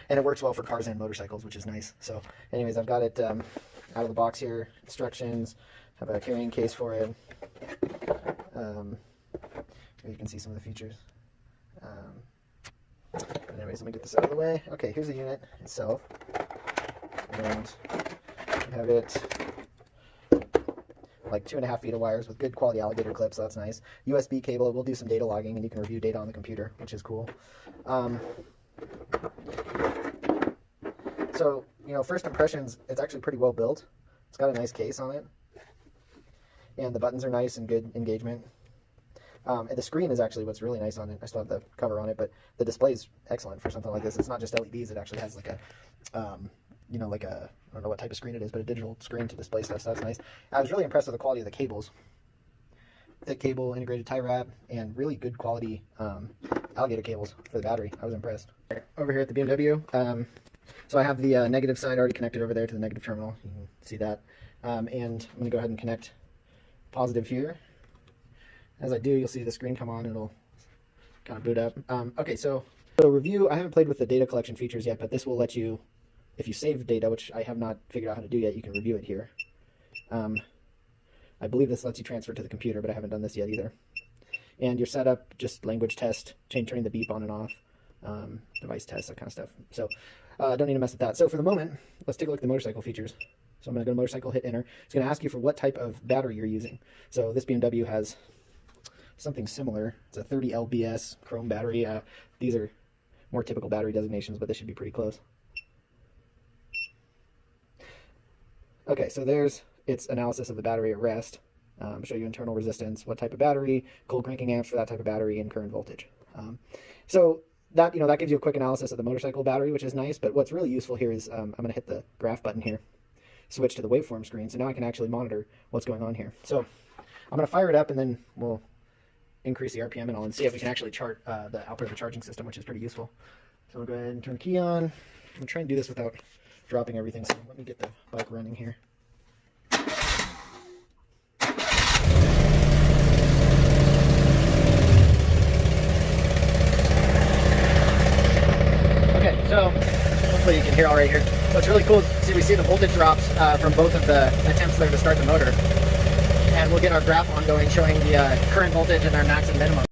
and it works well for cars and motorcycles, which is nice. So anyways, I've got it out of the box here. Instructions, have a carrying case for it. You can see some of the features. Anyways, let me get this out of the way. Okay, here's the unit itself, and you have it like 2.5 feet of wires with good quality alligator clips, so that's nice. USB cable, we'll do some data logging, and you can review data on the computer, which is cool. So, you know, first impressions, it's actually pretty well built. It's got a nice case on it, and the buttons are nice and good engagement. And the screen is actually what's really nice on it. I still have the cover on it, but the display is excellent for something like this. It's not just LEDs, it actually has like a, you know, like a, I don't know what type of screen it is, but a digital screen to display stuff, so that's nice. I was really impressed with the quality of the cables. Thick cable, integrated tie wrap, and really good quality alligator cables for the battery. I was impressed. Over here at the BMW, so I have the negative side already connected over there to the negative terminal. You can see that. And I'm going to go ahead and connect positive here. As I do, you'll see the screen come on, and it'll kind of boot up. Okay, so review, I haven't played with the data collection features yet, but this will let you, if you save data, which I have not figured out how to do yet, you can review it here. I believe this lets you transfer to the computer, but I haven't done this yet either. And your setup, just language test, turning the beep on and off, device test, that kind of stuff. So don't need to mess with that. So for the moment, let's take a look at the motorcycle features. So I'm going to go to motorcycle, hit enter. It's going to ask you for what type of battery you're using. So this BMW has something similar. It's a 30 lbs chrome battery. These are more typical battery designations, but this should be pretty close. Okay, so there's its analysis of the battery at rest. Show you internal resistance, what type of battery, cold cranking amps for that type of battery, and current voltage. So that, you know, that gives you a quick analysis of the motorcycle battery, which is nice. But what's really useful here is I'm going to hit the graph button here, switch to the waveform screen, so now I can actually monitor what's going on here. So I'm going to fire it up, and then we'll increase the RPM and all, and see if we can actually chart the output of the charging system, which is pretty useful. So I'll go ahead and turn the key on. I'm going to try and do this without dropping everything, so let me get the bike running here. Okay, so hopefully you can hear all right here. So it's really cool. See, we see the voltage drops from both of the attempts there to start the motor. And we'll get our graph ongoing showing the current voltage and our max and minimum.